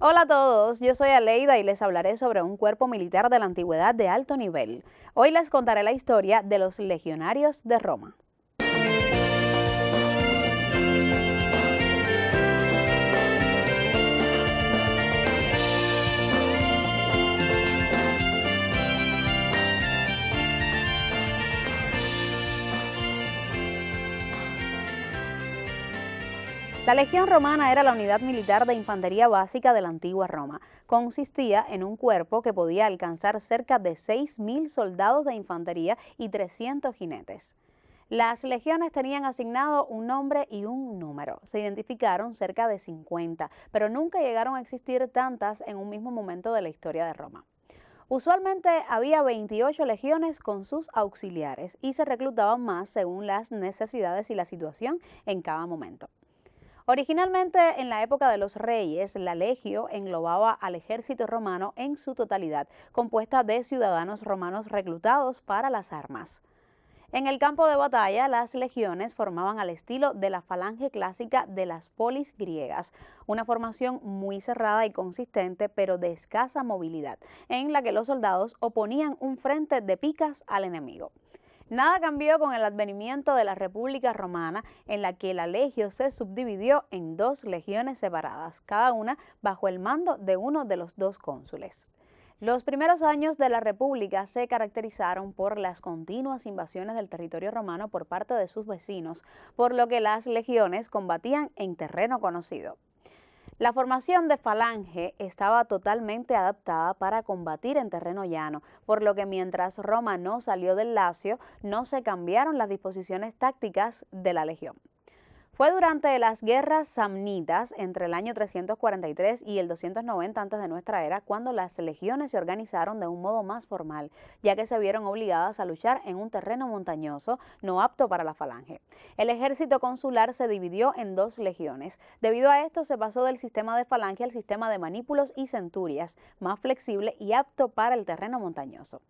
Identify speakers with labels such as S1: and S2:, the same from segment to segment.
S1: Hola a todos, yo soy Aleida y les hablaré sobre un cuerpo militar de la antigüedad de alto nivel. Hoy les contaré la historia de los legionarios de Roma. La Legión Romana era la unidad militar de infantería básica de la antigua Roma. Consistía en un cuerpo que podía alcanzar cerca de 6.000 soldados de infantería y 300 jinetes. Las legiones tenían asignado un nombre y un número. Se identificaron cerca de 50, pero nunca llegaron a existir tantas en un mismo momento de la historia de Roma. Usualmente había 28 legiones con sus auxiliares y se reclutaban más según las necesidades y la situación en cada momento. Originalmente, en la época de los reyes, la legio englobaba al ejército romano en su totalidad, compuesta de ciudadanos romanos reclutados para las armas. En el campo de batalla, las legiones formaban al estilo de la falange clásica de las polis griegas, una formación muy cerrada y consistente, pero de escasa movilidad, en la que los soldados oponían un frente de picas al enemigo. Nada cambió con el advenimiento de la República Romana, en la que la legio se subdividió en dos legiones separadas, cada una bajo el mando de uno de los dos cónsules. Los primeros años de la República se caracterizaron por las continuas invasiones del territorio romano por parte de sus vecinos, por lo que las legiones combatían en terreno conocido. La formación de falange estaba totalmente adaptada para combatir en terreno llano, por lo que mientras Roma no salió del Lacio, no se cambiaron las disposiciones tácticas de la legión. Fue durante las guerras samnitas entre el año 343 y el 290 antes de nuestra era cuando las legiones se organizaron de un modo más formal, ya que se vieron obligadas a luchar en un terreno montañoso no apto para la falange. El ejército consular se dividió en dos legiones. Debido a esto se pasó del sistema de falange al sistema de manípulos y centurias, más flexible y apto para el terreno montañoso.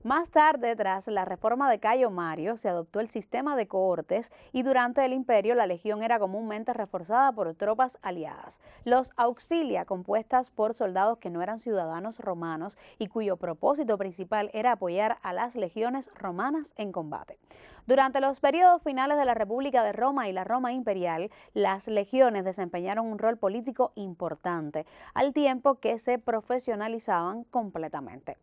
S1: Más tarde, tras la reforma de Cayo Mario, se adoptó el sistema de cohortes y durante el imperio la legión era comúnmente reforzada por tropas aliadas. Los auxilia, compuestas por soldados que no eran ciudadanos romanos y cuyo propósito principal era apoyar a las legiones romanas en combate. Durante los periodos finales de la República de Roma y la Roma imperial, las legiones desempeñaron un rol político importante, al tiempo que se profesionalizaban completamente.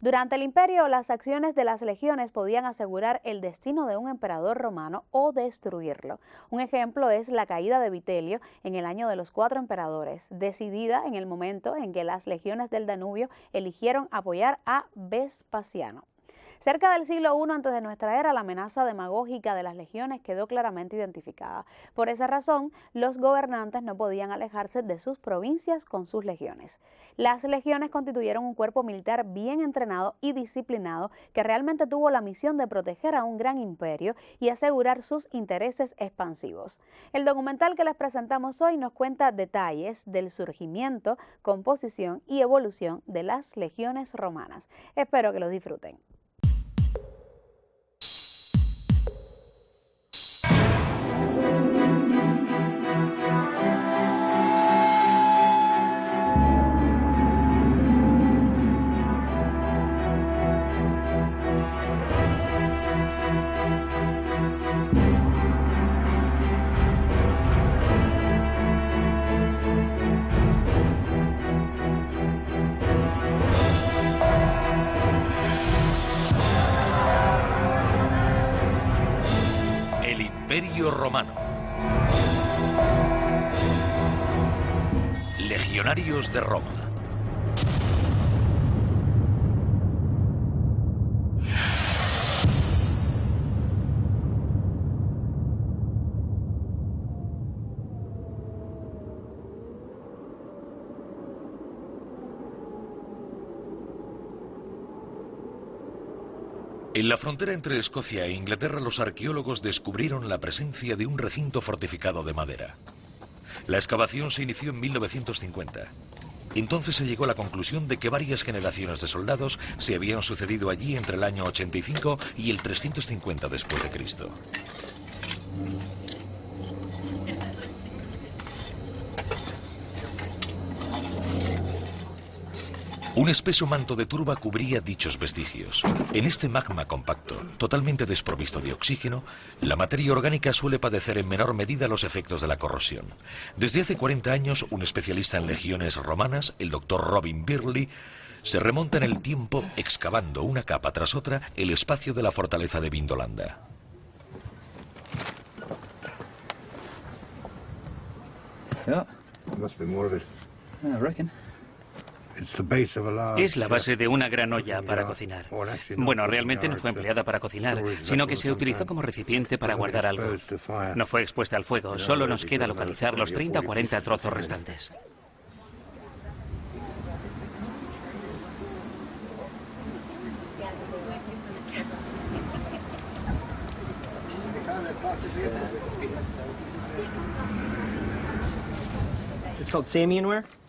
S1: Durante el imperio, las acciones de las legiones podían asegurar el destino de un emperador romano o destruirlo. Un ejemplo es la caída de Vitelio en el año de los 4 emperadores, decidida en el momento en que las legiones del Danubio eligieron apoyar a Vespasiano. Cerca del siglo I antes de nuestra era, la amenaza demagógica de las legiones quedó claramente identificada. Por esa razón, los gobernantes no podían alejarse de sus provincias con sus legiones. Las legiones constituyeron un cuerpo militar bien entrenado y disciplinado que realmente tuvo la misión de proteger a un gran imperio y asegurar sus intereses expansivos. El documental que les presentamos hoy nos cuenta detalles del surgimiento, composición y evolución de las legiones romanas. Espero que lo disfruten.
S2: Imperio Romano. Legionarios de Roma. En la frontera entre Escocia e Inglaterra, los arqueólogos descubrieron la presencia de un recinto fortificado de madera. La excavación se inició en 1950. Entonces se llegó a la conclusión de que varias generaciones de soldados se habían sucedido allí entre el año 85 y el 350 después de Cristo. Un espeso manto de turba cubría dichos vestigios. En este magma compacto, totalmente desprovisto de oxígeno, la materia orgánica suele padecer en menor medida los efectos de la corrosión. Desde hace 40 años, un especialista en legiones romanas, el doctor Robin Birley, se remonta en el tiempo excavando una capa tras otra el espacio de la fortaleza de Vindolanda.
S3: Es la base de una gran olla para cocinar. Bueno, realmente no fue empleada para cocinar, sino que se utilizó como recipiente para guardar algo. No fue expuesta al fuego, solo nos queda localizar los 30 o 40 trozos restantes.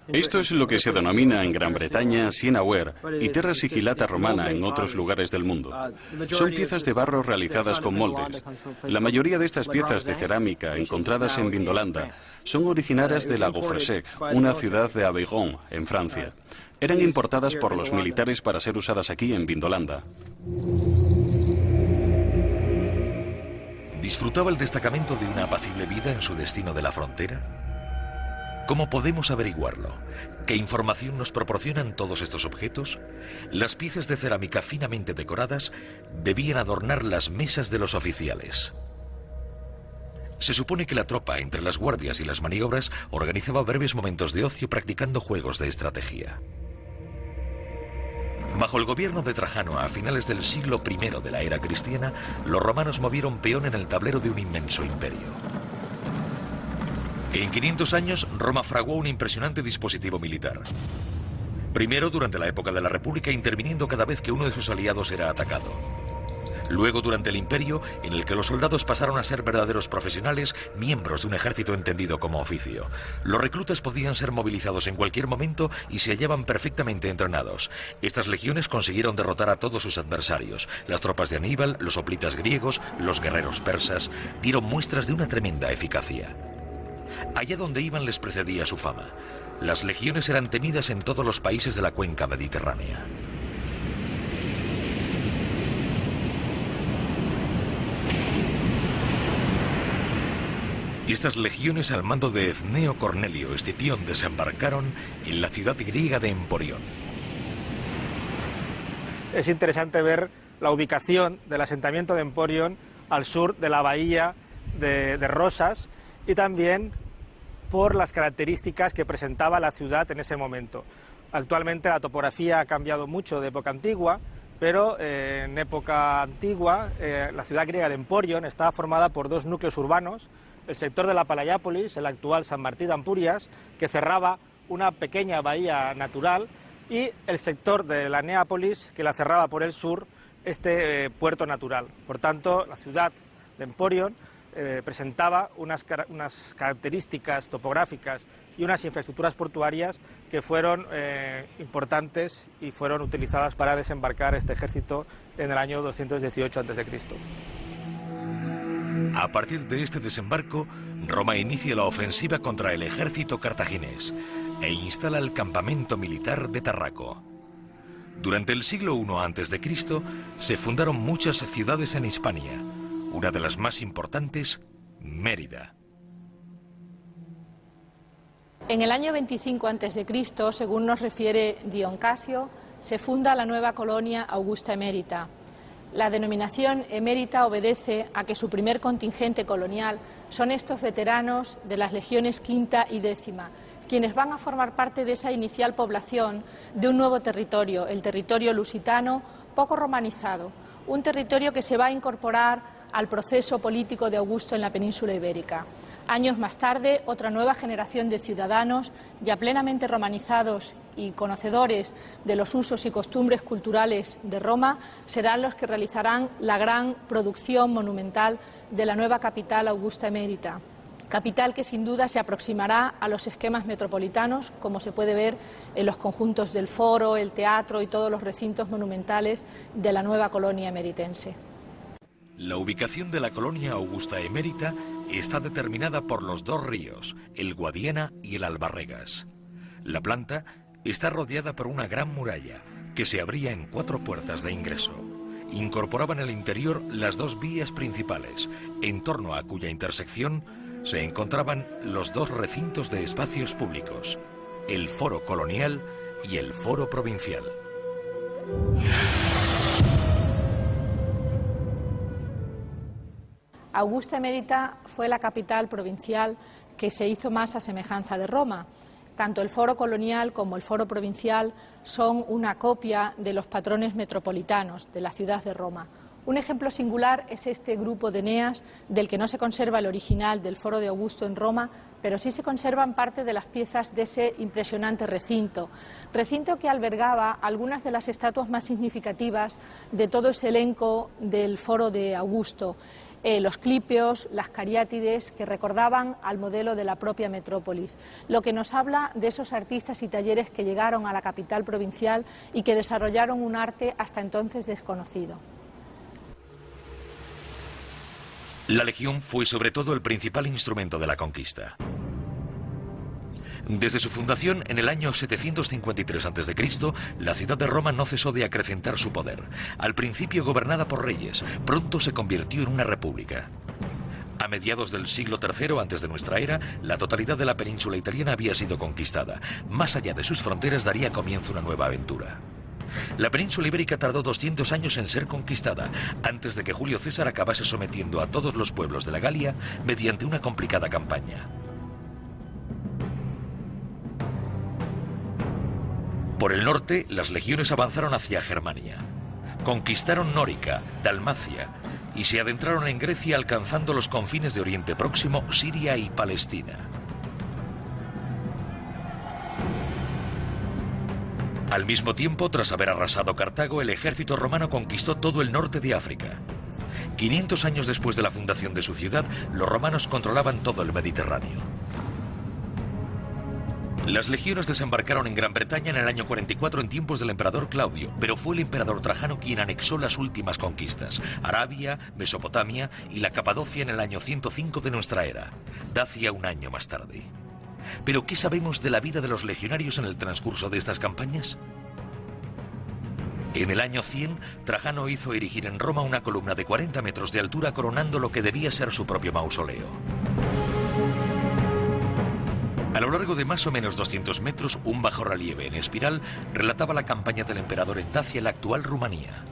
S4: Esto es lo que se denomina en Gran Bretaña sienaware y terra sigillata romana en otros lugares del mundo. Son piezas de barro realizadas con moldes. La mayoría de estas piezas de cerámica encontradas en Vindolanda son originarias de La Gaufresec, una ciudad de Aveyron, en Francia. Eran importadas por los militares para ser usadas aquí en Vindolanda.
S2: ¿Disfrutaba el destacamento de una apacible vida en su destino de la frontera? ¿Cómo podemos averiguarlo? ¿Qué información nos proporcionan todos estos objetos? Las piezas de cerámica finamente decoradas debían adornar las mesas de los oficiales. Se supone que la tropa, entre las guardias y las maniobras, organizaba breves momentos de ocio practicando juegos de estrategia. Bajo el gobierno de Trajano, a finales del siglo I de la era cristiana, los romanos movieron peón en el tablero de un inmenso imperio. En 500 años, Roma fraguó un impresionante dispositivo militar. Primero, durante la época de la República, interviniendo cada vez que uno de sus aliados era atacado. Luego, durante el Imperio, en el que los soldados pasaron a ser verdaderos profesionales, miembros de un ejército entendido como oficio. Los reclutas podían ser movilizados en cualquier momento y se hallaban perfectamente entrenados. Estas legiones consiguieron derrotar a todos sus adversarios. Las tropas de Aníbal, los hoplitas griegos, los guerreros persas, dieron muestras de una tremenda eficacia. Allá donde iban les precedía su fama. Las legiones eran temidas en todos los países de la cuenca mediterránea. Estas legiones al mando de Cneo Cornelio Escipión desembarcaron en la ciudad griega de Emporión.
S5: Es interesante ver la ubicación del asentamiento de Emporión al sur de la bahía de Rosas y también por las características que presentaba la ciudad en ese momento. Actualmente la topografía ha cambiado mucho de época antigua, pero en época antigua la ciudad griega de Emporión estaba formada por dos núcleos urbanos, el sector de la Palayápolis, el actual San Martín de Ampurias, que cerraba una pequeña bahía natural, y el sector de la Neápolis, que la cerraba por el sur, este puerto natural. Por tanto, la ciudad de Emporión presentaba unas características topográficas y unas infraestructuras portuarias que fueron importantes y fueron utilizadas para desembarcar este ejército en el año 218 a.C.
S2: A partir de este desembarco, Roma inicia la ofensiva contra el ejército cartaginés e instala el campamento militar de Tarraco. Durante el siglo I a.C. se fundaron muchas ciudades en Hispania. Una de las más importantes, Mérida.
S6: En el año 25 a.C., según nos refiere Dion Casio, se funda la nueva colonia Augusta Emérita. La denominación emérita obedece a que su primer contingente colonial son estos veteranos de las legiones quinta y décima, quienes van a formar parte de esa inicial población de un nuevo territorio, el territorio lusitano, poco romanizado, un territorio que se va a incorporar al proceso político de Augusto en la península ibérica. Años más tarde, otra nueva generación de ciudadanos, ya plenamente romanizados y conocedores de los usos y costumbres culturales de Roma, serán los que realizarán la gran producción monumental de la nueva capital Augusta Emérita. Capital que sin duda se aproximará a los esquemas metropolitanos, como se puede ver en los conjuntos del Foro, el Teatro y todos los recintos monumentales de la nueva colonia emeritense.
S2: La ubicación de la colonia Augusta Emérita está determinada por los dos ríos, el Guadiana y el Albarregas. La planta Está rodeada por una gran muralla que se abría en 4 puertas de ingreso. Incorporaba en el interior las 2 vías principales, en torno a cuya intersección se encontraban los 2 recintos de espacios públicos, el Foro Colonial y el Foro Provincial.
S6: Augusta Emérita fue la capital provincial que se hizo más a semejanza de Roma. Tanto el Foro Colonial como el Foro Provincial son una copia de los patrones metropolitanos de la ciudad de Roma. Un ejemplo singular es este grupo de Eneas, del que no se conserva el original del Foro de Augusto en Roma, pero sí se conservan parte de las piezas de ese impresionante recinto que albergaba algunas de las estatuas más significativas de todo ese elenco del Foro de Augusto. Los clipeos, las cariátides, que recordaban al modelo de la propia metrópolis, lo que nos habla de esos artistas y talleres que llegaron a la capital provincial y que desarrollaron un arte hasta entonces desconocido.
S2: La legión fue sobre todo el principal instrumento de la conquista. Desde su fundación en el año 753 a.C., la ciudad de Roma no cesó de acrecentar su poder. Al principio gobernada por reyes, pronto se convirtió en una república. A mediados del siglo III antes de nuestra era, la totalidad de la península italiana había sido conquistada. Más allá de sus fronteras daría comienzo una nueva aventura. La península ibérica tardó 200 años en ser conquistada, antes de que Julio César acabase sometiendo a todos los pueblos de la Galia mediante una complicada campaña. Por el norte, las legiones avanzaron hacia Germania. Conquistaron Nórica, Dalmacia y se adentraron en Grecia alcanzando los confines de Oriente Próximo, Siria y Palestina. Al mismo tiempo, tras haber arrasado Cartago, el ejército romano conquistó todo el norte de África. 500 años después de la fundación de su ciudad, los romanos controlaban todo el Mediterráneo. Las legiones desembarcaron en Gran Bretaña en el año 44 en tiempos del emperador Claudio, pero fue el emperador Trajano quien anexó las últimas conquistas: Arabia, Mesopotamia y la Capadocia en el año 105 de nuestra era, Dacia un año más tarde. ¿Pero qué sabemos de la vida de los legionarios en el transcurso de estas campañas? En el año 100, Trajano hizo erigir en Roma una columna de 40 metros de altura coronando lo que debía ser su propio mausoleo. A lo largo de más o menos 200 metros, un bajorrelieve en espiral relataba la campaña del emperador en Dacia, la actual Rumanía.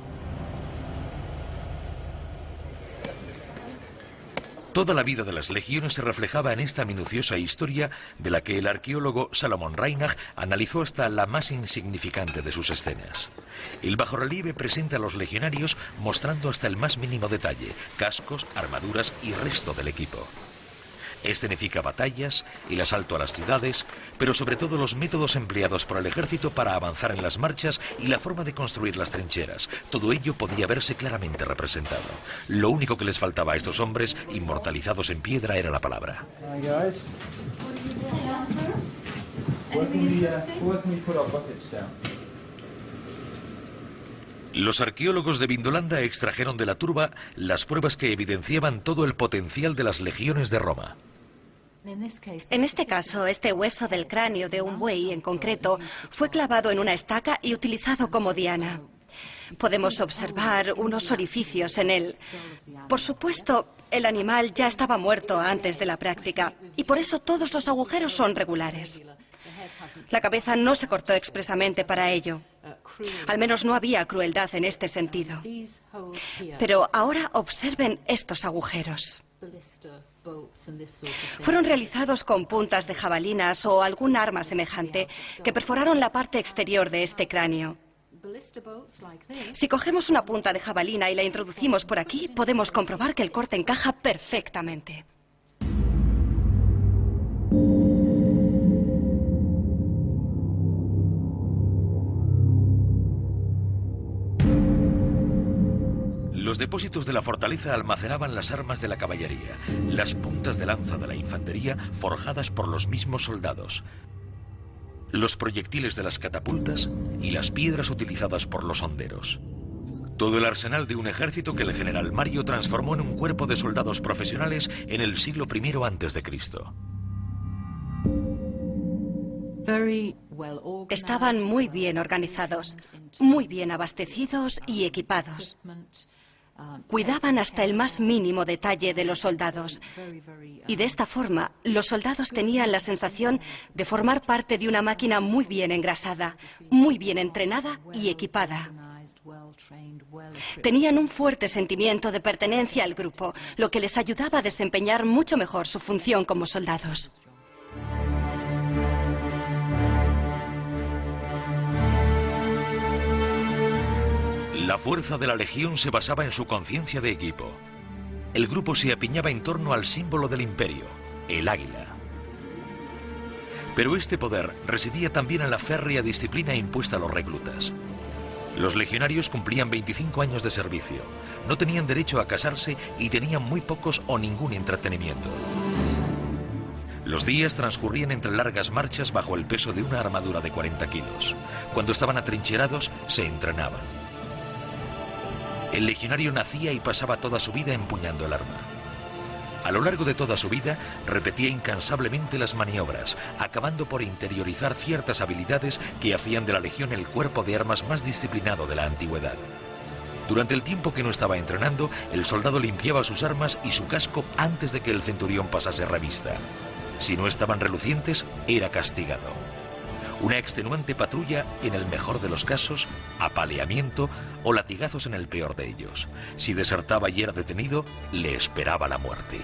S2: Toda la vida de las legiones se reflejaba en esta minuciosa historia de la que el arqueólogo Salomon Reinach analizó hasta la más insignificante de sus escenas. El bajorrelieve presenta a los legionarios mostrando hasta el más mínimo detalle: cascos, armaduras y resto del equipo. Escenifica batallas, el asalto a las ciudades, pero sobre todo los métodos empleados por el ejército para avanzar en las marchas y la forma de construir las trincheras. Todo ello podía verse claramente representado. Lo único que les faltaba a estos hombres, inmortalizados en piedra, era la palabra. Los arqueólogos de Vindolanda extrajeron de la turba las pruebas que evidenciaban todo el potencial de las legiones de Roma.
S7: En este caso, este hueso del cráneo de un buey en concreto fue clavado en una estaca y utilizado como diana. Podemos observar unos orificios en él. Por supuesto, el animal ya estaba muerto antes de la práctica y por eso todos los agujeros son regulares. La cabeza no se cortó expresamente para ello. Al menos no había crueldad en este sentido. Pero ahora observen estos agujeros. Fueron realizados con puntas de jabalinas o algún arma semejante que perforaron la parte exterior de este cráneo. Si cogemos una punta de jabalina y la introducimos por aquí, podemos comprobar que el corte encaja perfectamente.
S2: Los depósitos de la fortaleza almacenaban las armas de la caballería, las puntas de lanza de la infantería forjadas por los mismos soldados, los proyectiles de las catapultas y las piedras utilizadas por los honderos. Todo el arsenal de un ejército que el general Mario transformó en un cuerpo de soldados profesionales en el siglo I a.C.
S7: Estaban muy bien organizados, muy bien abastecidos y equipados. Cuidaban hasta el más mínimo detalle de los soldados. Y de esta forma, los soldados tenían la sensación de formar parte de una máquina muy bien engrasada, muy bien entrenada y equipada. Tenían un fuerte sentimiento de pertenencia al grupo, lo que les ayudaba a desempeñar mucho mejor su función como soldados.
S2: La fuerza de la Legión se basaba en su conciencia de equipo. El grupo se apiñaba en torno al símbolo del imperio, el águila. Pero este poder residía también en la férrea disciplina impuesta a los reclutas. Los legionarios cumplían 25 años de servicio, no tenían derecho a casarse y tenían muy pocos o ningún entretenimiento. Los días transcurrían entre largas marchas bajo el peso de una armadura de 40 kilos. Cuando estaban atrincherados, se entrenaban. El legionario nacía y pasaba toda su vida empuñando el arma. A lo largo de toda su vida, repetía incansablemente las maniobras, acabando por interiorizar ciertas habilidades que hacían de la Legión el cuerpo de armas más disciplinado de la antigüedad. Durante el tiempo que no estaba entrenando, el soldado limpiaba sus armas y su casco antes de que el centurión pasase revista. Si no estaban relucientes, era castigado. Una extenuante patrulla en el mejor de los casos, apaleamiento o latigazos en el peor de ellos. Si desertaba y era detenido, le esperaba la muerte.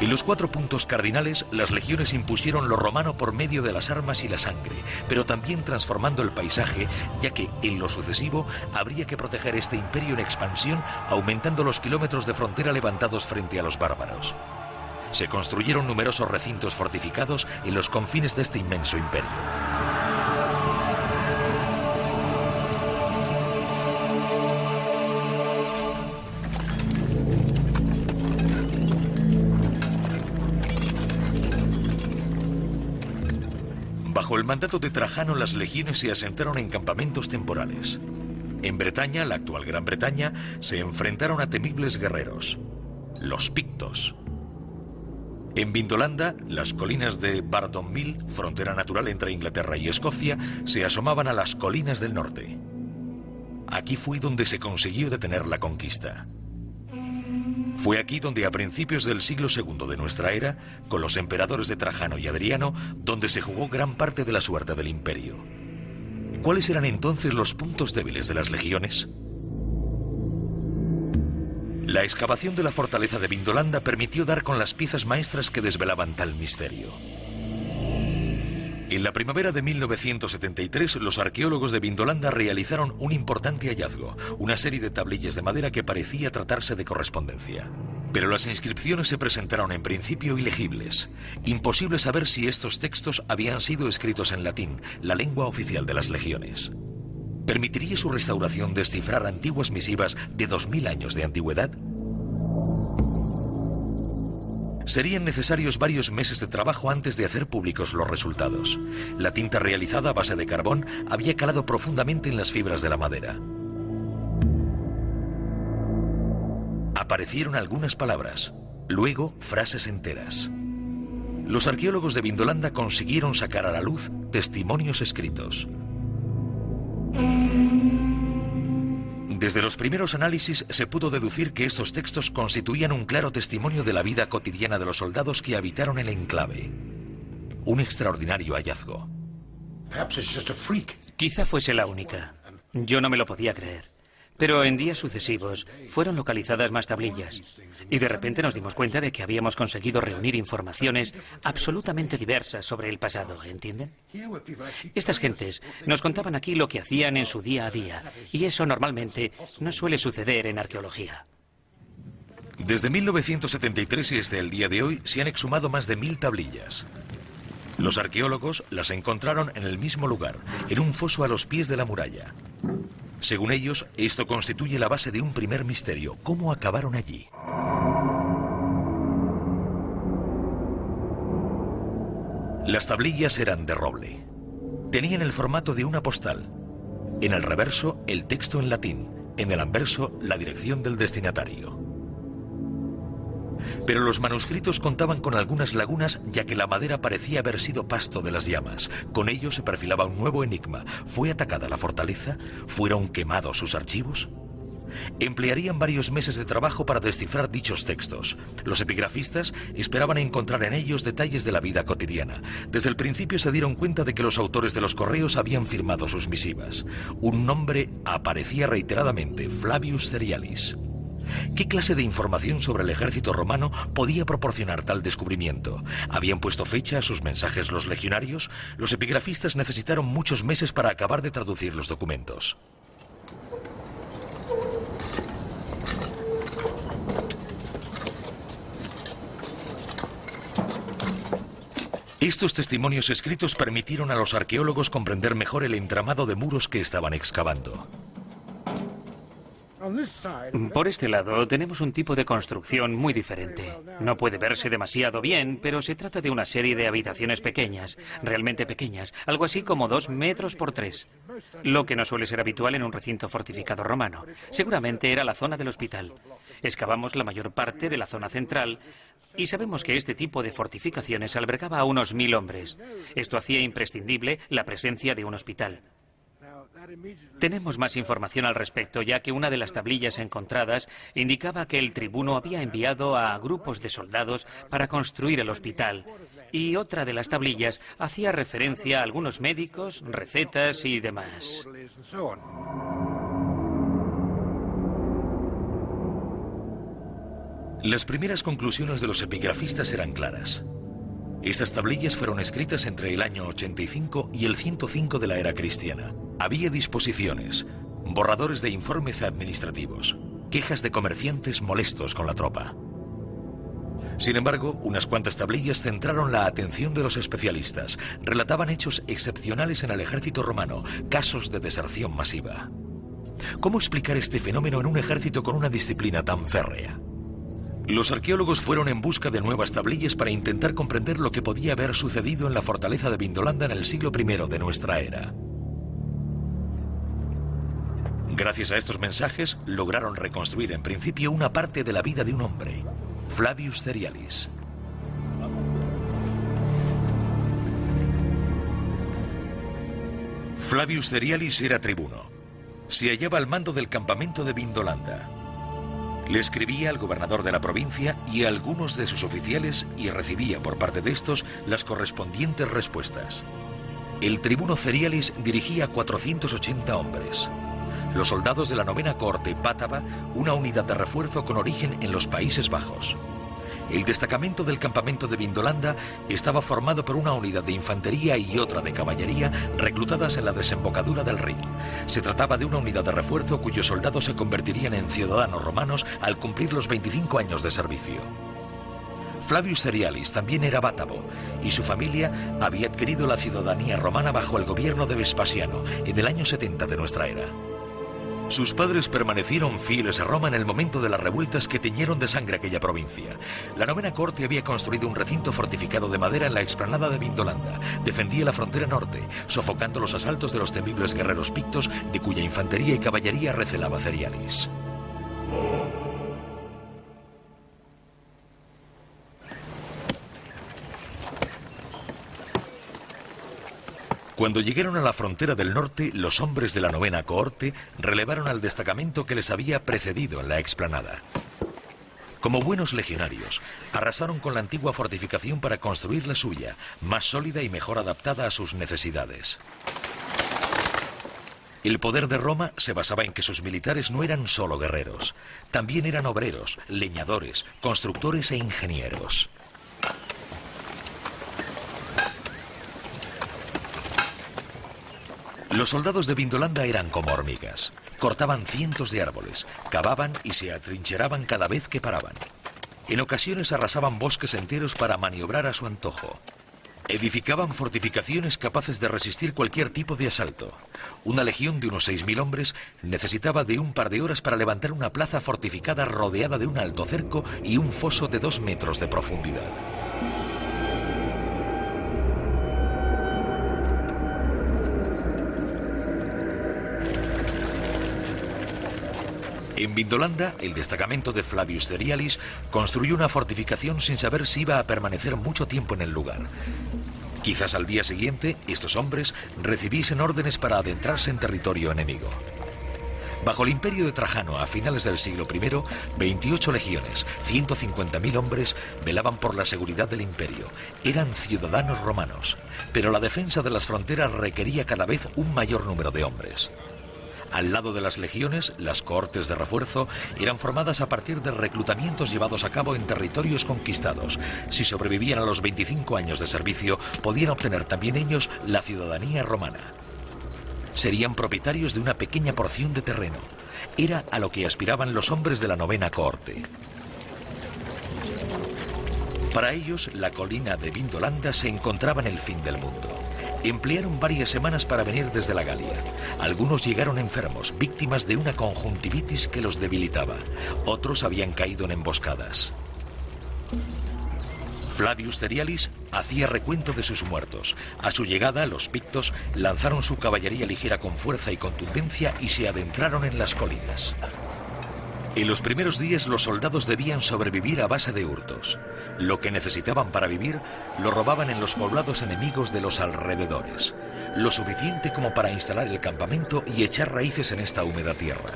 S2: En los 4 puntos cardinales, las legiones impusieron lo romano por medio de las armas y la sangre, pero también transformando el paisaje, ya que en lo sucesivo habría que proteger este imperio en expansión, aumentando los kilómetros de frontera levantados frente a los bárbaros. Se construyeron numerosos recintos fortificados en los confines de este inmenso imperio. Bajo el mandato de Trajano, las legiones se asentaron en campamentos temporales. En Bretaña, la actual Gran Bretaña, se enfrentaron a temibles guerreros, los pictos. En Vindolanda, las colinas de Bardomil, frontera natural entre Inglaterra y Escocia, se asomaban a las colinas del norte. Aquí fue donde se consiguió detener la conquista. Fue aquí donde a principios del siglo II de nuestra era, con los emperadores de Trajano y Adriano, donde se jugó gran parte de la suerte del imperio. ¿Cuáles eran entonces los puntos débiles de las legiones? La excavación de la fortaleza de Vindolanda permitió dar con las piezas maestras que desvelaban tal misterio. En la primavera de 1973, los arqueólogos de Vindolanda realizaron un importante hallazgo, una serie de tablillas de madera que parecía tratarse de correspondencia. Pero las inscripciones se presentaron en principio ilegibles. Imposible saber si estos textos habían sido escritos en latín, la lengua oficial de las legiones. ¿Permitiría su restauración descifrar antiguas misivas de 2000 años de antigüedad? Serían necesarios varios meses de trabajo antes de hacer públicos los resultados. La tinta realizada a base de carbón había calado profundamente en las fibras de la madera. Aparecieron algunas palabras, luego frases enteras. Los arqueólogos de Vindolanda consiguieron sacar a la luz testimonios escritos. Desde los primeros análisis se pudo deducir que estos textos constituían un claro testimonio de la vida cotidiana de los soldados que habitaron el enclave. Un extraordinario hallazgo.
S3: Quizá fuese la única. Yo no me lo podía creer. Pero en días sucesivos fueron localizadas más tablillas y de repente nos dimos cuenta de que habíamos conseguido reunir informaciones absolutamente diversas sobre el pasado, ¿entienden? Estas gentes nos contaban aquí lo que hacían en su día a día y eso normalmente no suele suceder en arqueología.
S2: Desde 1973 y hasta el día de hoy se han exhumado más de 1000 tablillas. Los arqueólogos las encontraron en el mismo lugar, en un foso a los pies de la muralla. Según ellos, esto constituye la base de un primer misterio. ¿Cómo acabaron allí? Las tablillas eran de roble. Tenían el formato de una postal. En el reverso, el texto en latín. En el anverso, la dirección del destinatario. Pero los manuscritos contaban con algunas lagunas, ya que la madera parecía haber sido pasto de las llamas. Con ello se perfilaba un nuevo enigma. ¿Fue atacada la fortaleza? ¿Fueron quemados sus archivos? Emplearían varios meses de trabajo para descifrar dichos textos. Los epigrafistas esperaban encontrar en ellos detalles de la vida cotidiana. Desde el principio se dieron cuenta de que los autores de los correos habían firmado sus misivas. Un nombre aparecía reiteradamente: Flavius Cerialis. ¿Qué clase de información sobre el ejército romano podía proporcionar tal descubrimiento? ¿Habían puesto fecha a sus mensajes los legionarios? Los epigrafistas necesitaron muchos meses para acabar de traducir los documentos. Estos testimonios escritos permitieron a los arqueólogos comprender mejor el entramado de muros que estaban excavando.
S3: Por este lado tenemos un tipo de construcción muy diferente. No puede verse demasiado bien, pero se trata de una serie de habitaciones pequeñas, realmente pequeñas, algo así como 2 metros por 3, lo que no suele ser habitual en un recinto fortificado romano. Seguramente era la zona del hospital. Excavamos la mayor parte de la zona central y sabemos que este tipo de fortificaciones albergaba a unos 1000 hombres. Esto hacía imprescindible la presencia de un hospital. Tenemos más información al respecto, ya que una de las tablillas encontradas indicaba que el tribuno había enviado a grupos de soldados para construir el hospital, y otra de las tablillas hacía referencia a algunos médicos, recetas y demás.
S2: Las primeras conclusiones de los epigrafistas eran claras. Estas tablillas fueron escritas entre el año 85 y el 105 de la era cristiana. Había disposiciones, borradores de informes administrativos, quejas de comerciantes molestos con la tropa. Sin embargo, unas cuantas tablillas centraron la atención de los especialistas. Relataban hechos excepcionales en el ejército romano, casos de deserción masiva. ¿Cómo explicar este fenómeno en un ejército con una disciplina tan férrea? Los arqueólogos fueron en busca de nuevas tablillas para intentar comprender lo que podía haber sucedido en la fortaleza de Vindolanda en el siglo I de nuestra era. Gracias a estos mensajes, lograron reconstruir en principio una parte de la vida de un hombre, Flavius Cerialis. Flavius Cerialis era tribuno. Se hallaba al mando del campamento de Vindolanda. Le escribía al gobernador de la provincia y a algunos de sus oficiales y recibía por parte de estos las correspondientes respuestas. El tribuno Cerialis dirigía a 480 hombres. Los soldados de la 9ª cohorte Bátava, una unidad de refuerzo con origen en los Países Bajos. El destacamento del campamento de Vindolanda estaba formado por una unidad de infantería y otra de caballería reclutadas en la desembocadura del Rin. Se trataba de una unidad de refuerzo cuyos soldados se convertirían en ciudadanos romanos al cumplir los 25 años de servicio. Flavius Cerialis también era bátavo y su familia había adquirido la ciudadanía romana bajo el gobierno de Vespasiano en el año 70 de nuestra era. Sus padres permanecieron fieles a Roma en el momento de las revueltas que teñieron de sangre aquella provincia. La 9ª cohorte había construido un recinto fortificado de madera en la explanada de Vindolanda. Defendía la frontera norte, sofocando los asaltos de los temibles guerreros pictos, de cuya infantería y caballería recelaba Cerialis. Cuando llegaron a la frontera del norte, los hombres de la 9ª cohorte relevaron al destacamento que les había precedido en la explanada. Como buenos legionarios, arrasaron con la antigua fortificación para construir la suya, más sólida y mejor adaptada a sus necesidades. El poder de Roma se basaba en que sus militares no eran solo guerreros, también eran obreros, leñadores, constructores e ingenieros. Los soldados de Vindolanda eran como hormigas. Cortaban cientos de árboles, cavaban y se atrincheraban cada vez que paraban. En ocasiones arrasaban bosques enteros para maniobrar a su antojo. Edificaban fortificaciones capaces de resistir cualquier tipo de asalto. Una legión de unos 6000 hombres necesitaba de un par de horas para levantar una plaza fortificada rodeada de un alto cerco y un foso de 2 metros de profundidad. En Vindolanda, el destacamento de Flavius Cerialis construyó una fortificación sin saber si iba a permanecer mucho tiempo en el lugar. Quizás al día siguiente, estos hombres recibiesen órdenes para adentrarse en territorio enemigo. Bajo el imperio de Trajano, a finales del siglo I, 28 legiones, 150.000 hombres velaban por la seguridad del imperio. Eran ciudadanos romanos, pero la defensa de las fronteras requería cada vez un mayor número de hombres. Al lado de las legiones, las cohortes de refuerzo eran formadas a partir de reclutamientos llevados a cabo en territorios conquistados. Si sobrevivían a los 25 años de servicio, podían obtener también ellos la ciudadanía romana. Serían propietarios de una pequeña porción de terreno. Era a lo que aspiraban los hombres de la 9ª cohorte. Para ellos, la colina de Vindolanda se encontraba en el fin del mundo. Emplearon varias semanas para venir desde la Galia. Algunos llegaron enfermos, víctimas de una conjuntivitis que los debilitaba. Otros habían caído en emboscadas. Flavius Cerialis hacía recuento de sus muertos. A su llegada, los pictos lanzaron su caballería ligera con fuerza y contundencia y se adentraron en las colinas. En los primeros días los soldados debían sobrevivir a base de hurtos. Lo que necesitaban para vivir lo robaban en los poblados enemigos de los alrededores. Lo suficiente como para instalar el campamento y echar raíces en esta húmeda tierra.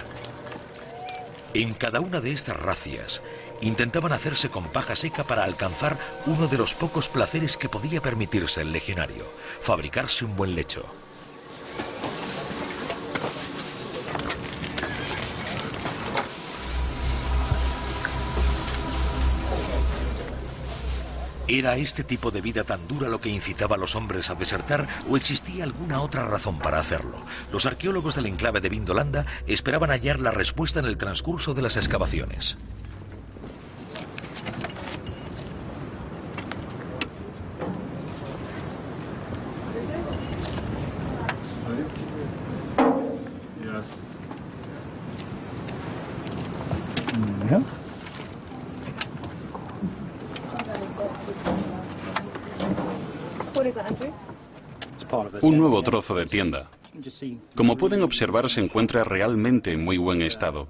S2: En cada una de estas racias intentaban hacerse con paja seca para alcanzar uno de los pocos placeres que podía permitirse el legionario: fabricarse un buen lecho. ¿Era este tipo de vida tan dura lo que incitaba a los hombres a desertar o existía alguna otra razón para hacerlo? Los arqueólogos del enclave de Vindolanda esperaban hallar la respuesta en el transcurso de las excavaciones.
S4: Un nuevo trozo de tienda. Como pueden observar, se encuentra realmente en muy buen estado.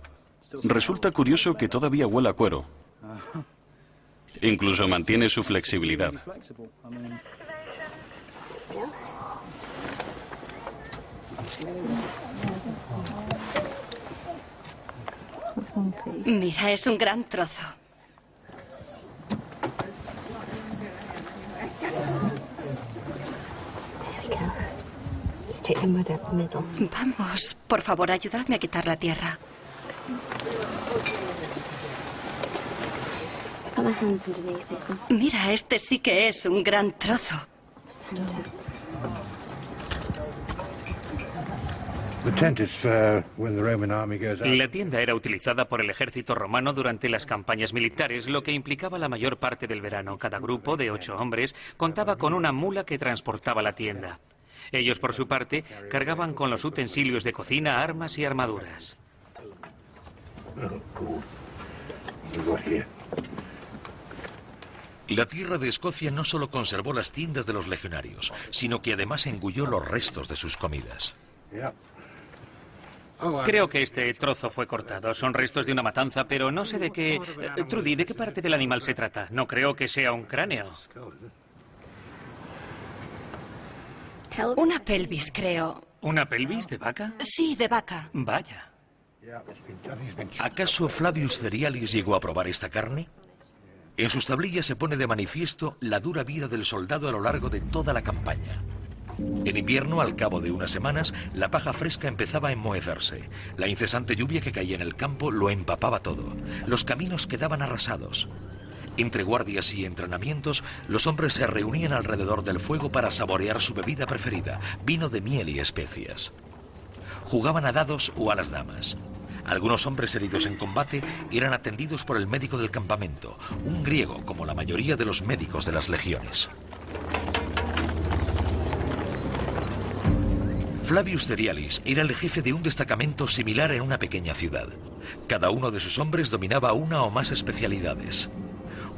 S4: Resulta curioso que todavía huela a cuero. Incluso mantiene su flexibilidad.
S7: Mira, es un gran trozo. Vamos, por favor, ayudadme a quitar la tierra. Mira, este sí que es un gran trozo.
S3: La tienda era utilizada por el ejército romano durante las campañas militares, lo que implicaba la mayor parte del verano. Cada grupo de 8 hombres contaba con una mula que transportaba la tienda. Ellos, por su parte, cargaban con los utensilios de cocina, armas y armaduras.
S2: La tierra de Escocia no solo conservó las tiendas de los legionarios, sino que además engulló los restos de sus comidas.
S3: Creo que este trozo fue cortado. Son restos de una matanza, pero no sé de qué... Trudy, ¿de qué parte del animal se trata? No creo que sea un cráneo.
S7: Una pelvis, creo.
S3: ¿Una pelvis de vaca?
S7: Sí, de vaca.
S3: Vaya.
S2: ¿Acaso Flavius Cerialis llegó a probar esta carne? En sus tablillas se pone de manifiesto la dura vida del soldado a lo largo de toda la campaña. En invierno, al cabo de unas semanas, la paja fresca empezaba a enmohecerse. La incesante lluvia que caía en el campo lo empapaba todo. Los caminos quedaban arrasados. Entre guardias y entrenamientos, los hombres se reunían alrededor del fuego para saborear su bebida preferida, vino de miel y especias. Jugaban a dados o a las damas. Algunos hombres heridos en combate eran atendidos por el médico del campamento, un griego como la mayoría de los médicos de las legiones. Flavius Cerialis era el jefe de un destacamento similar en una pequeña ciudad. Cada uno de sus hombres dominaba una o más especialidades.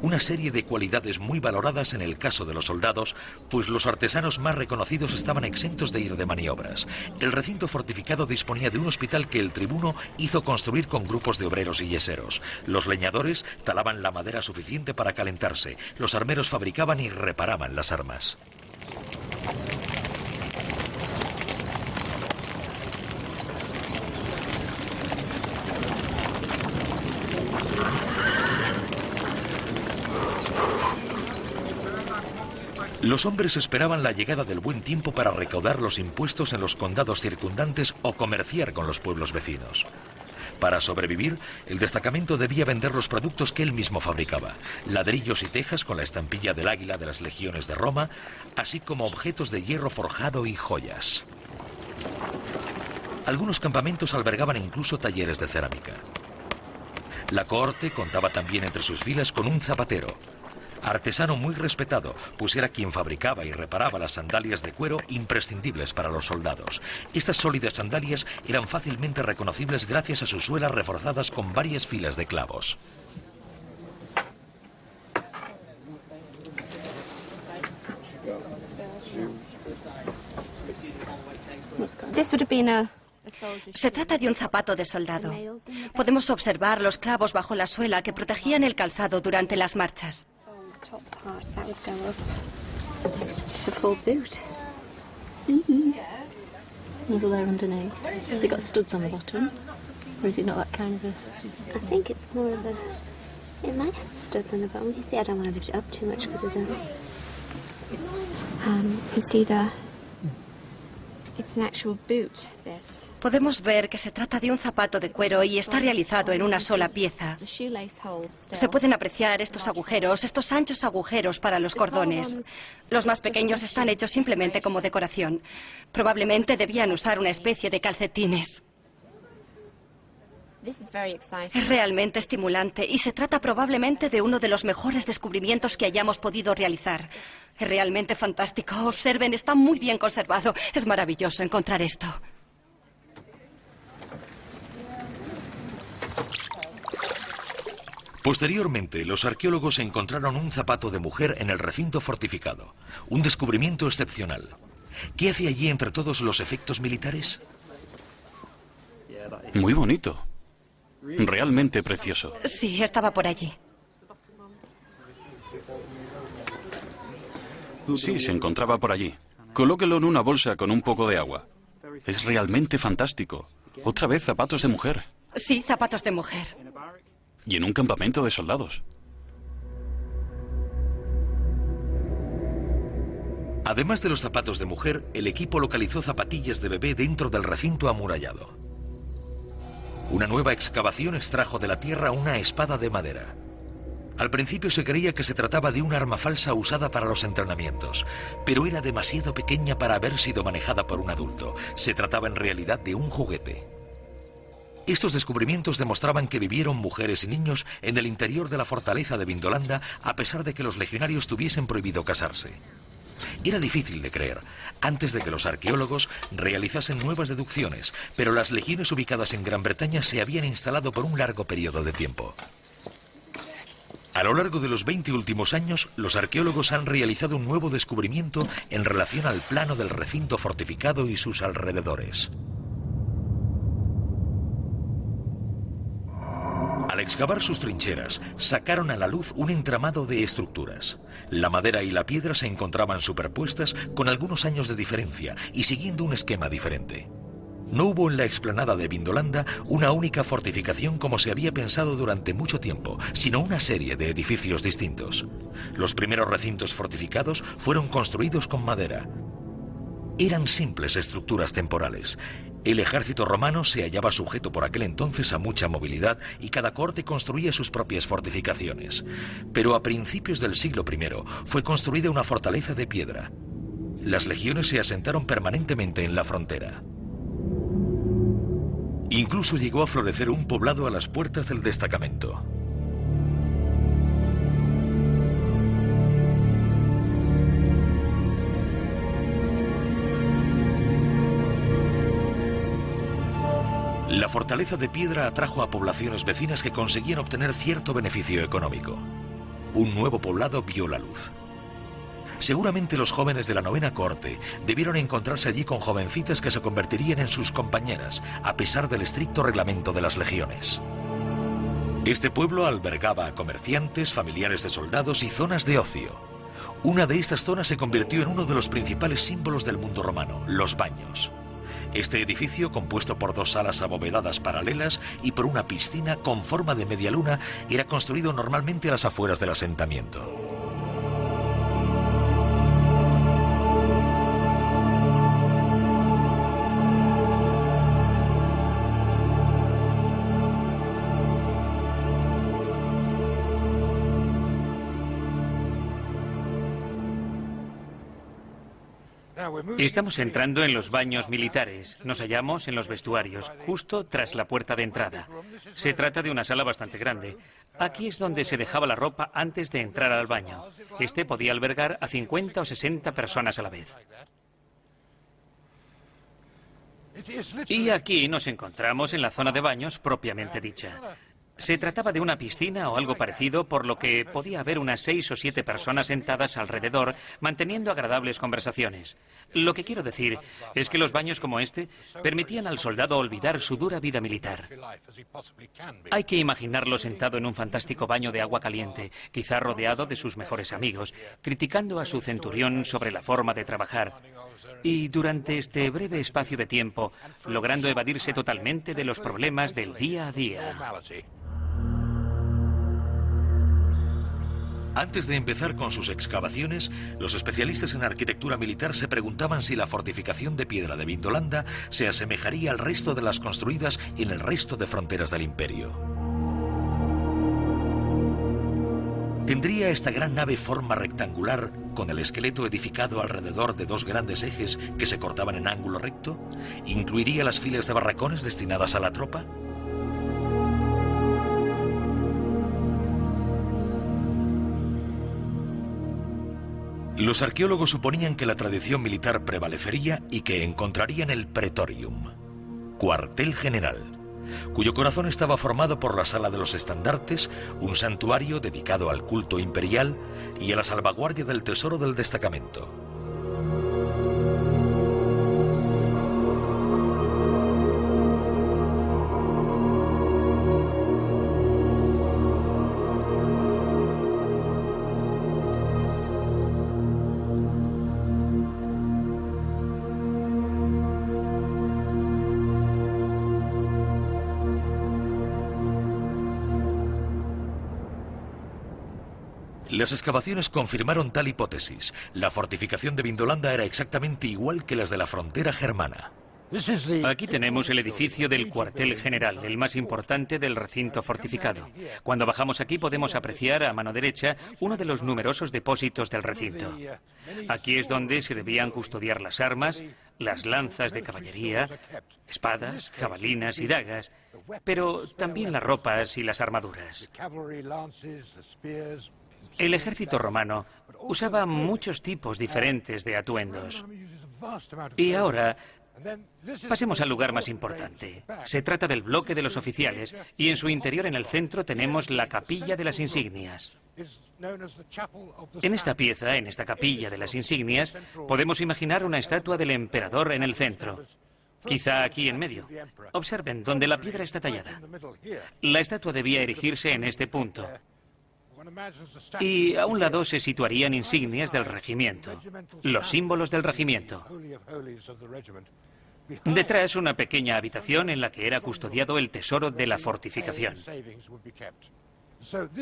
S2: Una serie de cualidades muy valoradas en el caso de los soldados, pues los artesanos más reconocidos estaban exentos de ir de maniobras. El recinto fortificado disponía de un hospital que el tribuno hizo construir con grupos de obreros y yeseros. Los leñadores talaban la madera suficiente para calentarse. Los armeros fabricaban y reparaban las armas. Los hombres esperaban la llegada del buen tiempo para recaudar los impuestos en los condados circundantes o comerciar con los pueblos vecinos. Para sobrevivir, el destacamento debía vender los productos que él mismo fabricaba: ladrillos y tejas con la estampilla del águila de las legiones de Roma, así como objetos de hierro forjado y joyas. Algunos campamentos albergaban incluso talleres de cerámica. La cohorte contaba también entre sus filas con un zapatero, artesano muy respetado, pues era quien fabricaba y reparaba las sandalias de cuero imprescindibles para los soldados. Estas sólidas sandalias eran fácilmente reconocibles gracias a sus suelas reforzadas con varias filas de clavos.
S7: Se trata de un zapato de soldado. Podemos observar los clavos bajo la suela que protegían el calzado durante las marchas. Podemos ver que se trata de un zapato de cuero y está realizado en una sola pieza. Se pueden apreciar estos agujeros, estos anchos agujeros para los cordones. Los más pequeños están hechos simplemente como decoración. Probablemente debían usar una especie de calcetines. Es realmente estimulante y se trata probablemente de uno de los mejores descubrimientos que hayamos podido realizar. Es realmente fantástico. Observen, está muy bien conservado. Es maravilloso encontrar esto.
S2: Posteriormente, los arqueólogos encontraron un zapato de mujer en el recinto fortificado. Un descubrimiento excepcional. ¿Qué hacía allí entre todos los efectos militares?
S4: Muy bonito. Realmente precioso.
S7: Sí, estaba por allí.
S4: Sí, se encontraba por allí. Colóquelo en una bolsa con un poco de agua. Es realmente fantástico. Otra vez zapatos de mujer.
S7: Sí, zapatos de mujer.
S4: Y en un campamento de soldados.
S2: Además de los zapatos de mujer, el equipo localizó zapatillas de bebé dentro del recinto amurallado. Una nueva excavación extrajo de la tierra una espada de madera. Al principio se creía que se trataba de un arma falsa usada para los entrenamientos, pero era demasiado pequeña para haber sido manejada por un adulto. Se trataba en realidad de un juguete. Estos descubrimientos demostraban que vivieron mujeres y niños en el interior de la fortaleza de Vindolanda, a pesar de que los legionarios tuviesen prohibido casarse. Era difícil de creer, antes de que los arqueólogos realizasen nuevas deducciones, pero las legiones ubicadas en Gran Bretaña se habían instalado por un largo periodo de tiempo. A lo largo de los 20 últimos años, los arqueólogos han realizado un nuevo descubrimiento en relación al plano del recinto fortificado y sus alrededores. Al excavar sus trincheras, sacaron a la luz un entramado de estructuras. La madera y la piedra se encontraban superpuestas con algunos años de diferencia y siguiendo un esquema diferente. No hubo en la explanada de Vindolanda una única fortificación como se había pensado durante mucho tiempo, sino una serie de edificios distintos. Los primeros recintos fortificados fueron construidos con madera. Eran simples estructuras temporales. El ejército romano se hallaba sujeto por aquel entonces a mucha movilidad y cada corte construía sus propias fortificaciones. Pero a principios del siglo I fue construida una fortaleza de piedra. Las legiones se asentaron permanentemente en la frontera. Incluso llegó a florecer un poblado a las puertas del destacamento. La fortaleza de piedra atrajo a poblaciones vecinas que conseguían obtener cierto beneficio económico. un nuevo poblado vio la luz. Seguramente los jóvenes de la novena corte debieron encontrarse allí con jovencitas que se convertirían en sus compañeras, a pesar del estricto reglamento de las legiones. Este pueblo albergaba a comerciantes, familiares de soldados y zonas de ocio. Una de estas zonas se convirtió en uno de los principales símbolos del mundo romano, los baños. Este edificio, compuesto por dos salas abovedadas paralelas y por una piscina con forma de media luna, era construido normalmente a las afueras del asentamiento.
S3: Estamos entrando en los baños militares. Nos hallamos en los vestuarios, justo tras la puerta de entrada. Se trata de una sala bastante grande. Aquí es donde se dejaba la ropa antes de entrar al baño. Este podía albergar a 50 o 60 personas a la vez. Y aquí nos encontramos en la zona de baños propiamente dicha. Se trataba de una piscina o algo parecido, por lo que podía haber unas 6 o 7 personas sentadas alrededor, manteniendo agradables conversaciones. Lo que quiero decir es que los baños como este permitían al soldado olvidar su dura vida militar. Hay que imaginarlo sentado en un fantástico baño de agua caliente, quizá rodeado de sus mejores amigos, criticando a su centurión sobre la forma de trabajar. Y durante este breve espacio de tiempo, logrando evadirse totalmente de los problemas del día a día.
S2: Antes de empezar con sus excavaciones, los especialistas en arquitectura militar se preguntaban si la fortificación de piedra de Vindolanda se asemejaría al resto de las construidas en el resto de fronteras del imperio. ¿Tendría esta gran nave forma rectangular, con el esqueleto edificado alrededor de dos grandes ejes que se cortaban en ángulo recto? ¿Incluiría las filas de barracones destinadas a la tropa? Los arqueólogos suponían que la tradición militar prevalecería y que encontrarían el Praetorium, cuartel general, cuyo corazón estaba formado por la sala de los estandartes, un santuario dedicado al culto imperial y a la salvaguardia del tesoro del destacamento. Las excavaciones confirmaron tal hipótesis. La fortificación de Vindolanda era exactamente igual que las de la frontera germana.
S3: Aquí tenemos el edificio del cuartel general, el más importante del recinto fortificado. Cuando bajamos aquí podemos apreciar a mano derecha uno de los numerosos depósitos del recinto. Aquí es donde se debían custodiar las armas, las lanzas de caballería, espadas, jabalinas y dagas, pero también las ropas y las armaduras. El ejército romano usaba muchos tipos diferentes de atuendos. Y ahora, pasemos al lugar más importante. Se trata del bloque de los oficiales y en su interior, en el centro, tenemos la capilla de las insignias. En esta pieza, en esta capilla de las insignias, podemos imaginar una estatua del emperador en el centro. Quizá aquí en medio. Observen, donde la piedra está tallada. La estatua debía erigirse en este punto. Y a un lado se situarían insignias del regimiento, los símbolos del regimiento. Detrás, una pequeña habitación en la que era custodiado el tesoro de la fortificación.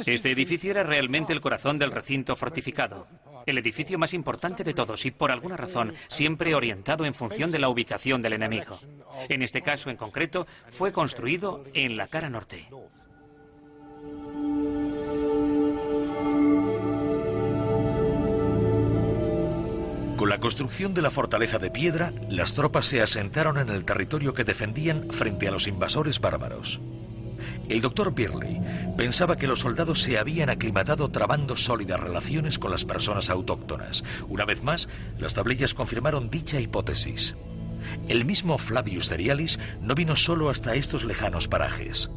S3: Este edificio era realmente el corazón del recinto fortificado, el edificio más importante de todos y, por alguna razón, siempre orientado en función de la ubicación del enemigo. En este caso, en concreto, fue construido en la cara norte.
S2: Con la construcción de la fortaleza de piedra, las tropas se asentaron en el territorio que defendían frente a los invasores bárbaros. El doctor Birley pensaba que los soldados se habían aclimatado trabando sólidas relaciones con las personas autóctonas. Una vez más, las tablillas confirmaron dicha hipótesis. El mismo Flavius Cerialis no vino solo hasta estos lejanos parajes.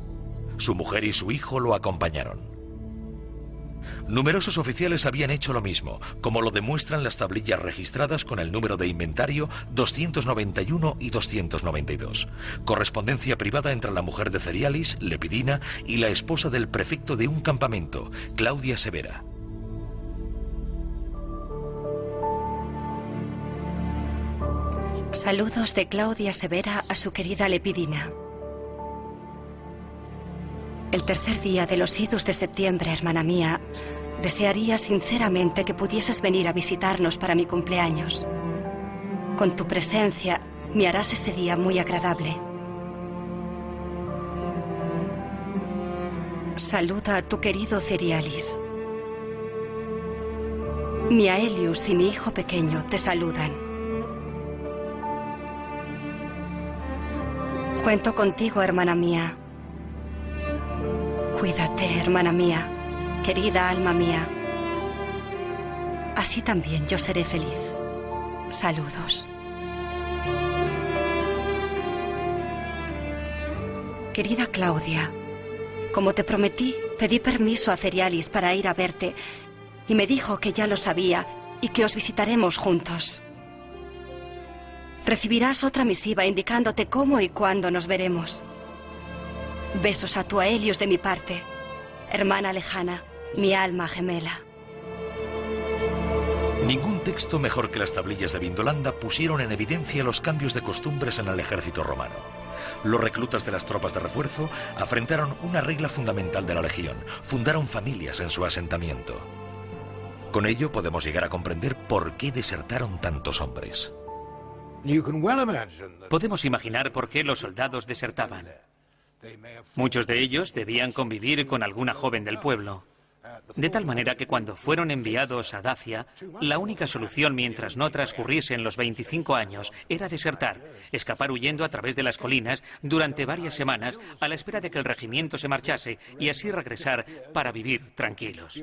S2: Su mujer y su hijo lo acompañaron. Numerosos oficiales habían hecho lo mismo, como lo demuestran las tablillas registradas con el número de inventario 291 y 292. Correspondencia privada entre la mujer de Cerialis, Lepidina, y la esposa del prefecto de un campamento, Claudia Severa.
S7: Saludos de Claudia Severa a su querida Lepidina. El tercer día de los idus de septiembre, hermana mía, desearía sinceramente que pudieses venir a visitarnos para mi cumpleaños. Con tu presencia me harás ese día muy agradable. Saluda a tu querido Cerialis. Mi Aelius y mi hijo pequeño te saludan. Cuento contigo, hermana mía. Cuídate, hermana mía, querida alma mía. Así también yo seré feliz. Saludos. Querida Claudia, como te prometí, pedí permiso a Cerialis para ir a verte y me dijo que ya lo sabía y que os visitaremos juntos. Recibirás otra misiva indicándote cómo y cuándo nos veremos. Besos a tu Aelius de mi parte, hermana lejana, mi alma gemela.
S2: Ningún texto mejor que las tablillas de Vindolanda pusieron en evidencia los cambios de costumbres en el ejército romano. Los reclutas de las tropas de refuerzo afrontaron una regla fundamental de la legión: fundaron familias en su asentamiento. Con ello podemos llegar a comprender por qué desertaron tantos hombres.
S3: Podemos imaginar por qué los soldados desertaban. Muchos de ellos debían convivir con alguna joven del pueblo, de tal manera que cuando fueron enviados a Dacia, la única solución mientras no transcurriesen los 25 años era desertar, escapar huyendo a través de las colinas durante varias semanas a la espera de que el regimiento se marchase y así regresar para vivir tranquilos.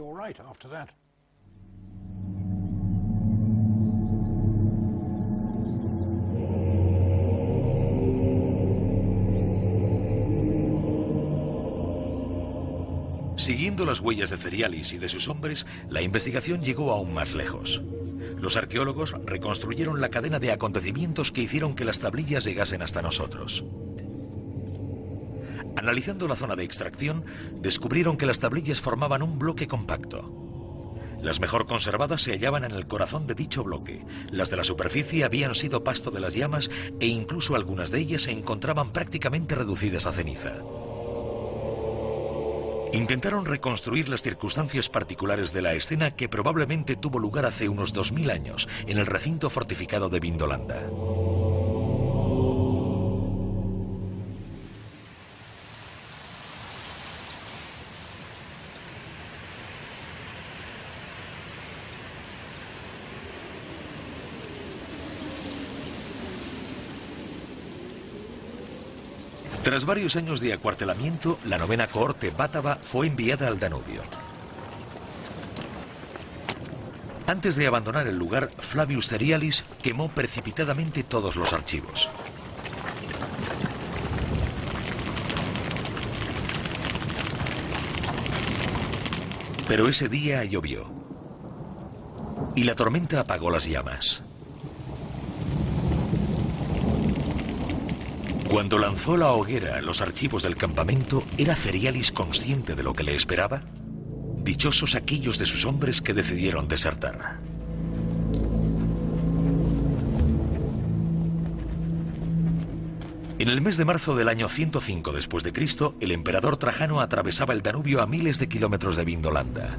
S2: Siguiendo las huellas de Cerialis y de sus hombres, la investigación llegó aún más lejos. Los arqueólogos reconstruyeron la cadena de acontecimientos que hicieron que las tablillas llegasen hasta nosotros. Analizando la zona de extracción, descubrieron que las tablillas formaban un bloque compacto. Las mejor conservadas se hallaban en el corazón de dicho bloque. Las de la superficie habían sido pasto de las llamas e incluso algunas de ellas se encontraban prácticamente reducidas a ceniza. Intentaron reconstruir las circunstancias particulares de la escena que probablemente tuvo lugar hace unos 2000 años en el recinto fortificado de Vindolanda. Tras varios años de acuartelamiento, la 9ª cohorte bátava fue enviada al Danubio. Antes de abandonar el lugar, Flavius Cerialis quemó precipitadamente todos los archivos. Pero ese día llovió y la tormenta apagó las llamas. Cuando lanzó la hoguera los archivos del campamento, ¿era Cerialis consciente de lo que le esperaba? Dichosos aquellos de sus hombres que decidieron desertar. En el mes de marzo del año 105 después de Cristo, el emperador Trajano atravesaba el Danubio a miles de kilómetros de Vindolanda.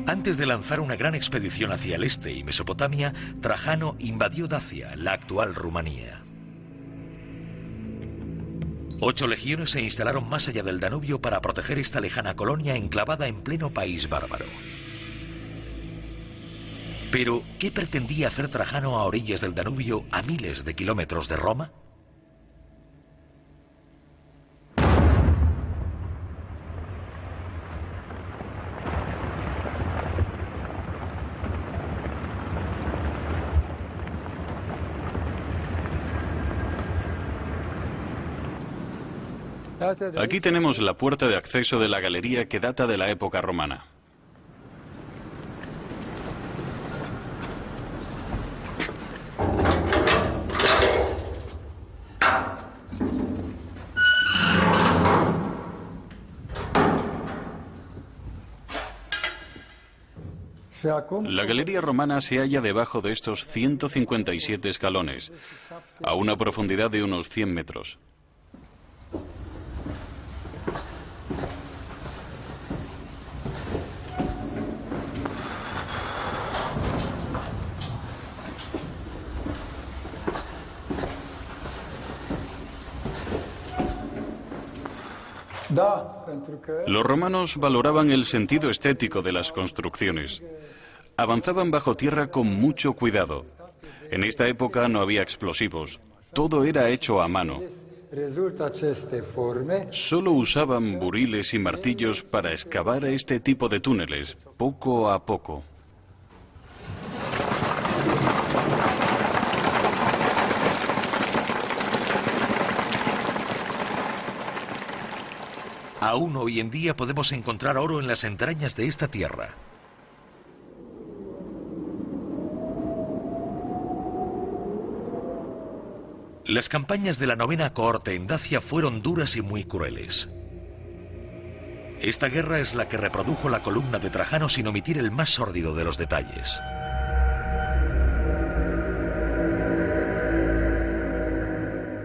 S2: Antes de lanzar una gran expedición hacia el este y Mesopotamia, Trajano invadió Dacia, la actual Rumanía. 8 legiones se instalaron más allá del Danubio para proteger esta lejana colonia enclavada en pleno país bárbaro. Pero, ¿qué pretendía hacer Trajano a orillas del Danubio, a miles de kilómetros de Roma?
S4: Aquí tenemos la puerta de acceso de la galería que data de la época romana. La galería romana se halla debajo de estos 157 escalones, a una profundidad de unos 100 metros. Los romanos valoraban el sentido estético de las construcciones. Avanzaban bajo tierra con mucho cuidado. En esta época no había explosivos. Todo era hecho a mano. Solo usaban buriles y martillos para excavar este tipo de túneles, poco a poco.
S2: Aún hoy en día podemos encontrar oro en las entrañas de esta tierra. Las campañas de la novena cohorte en Dacia fueron duras y muy crueles. Esta guerra es la que reprodujo la columna de Trajano sin omitir el más sórdido de los detalles.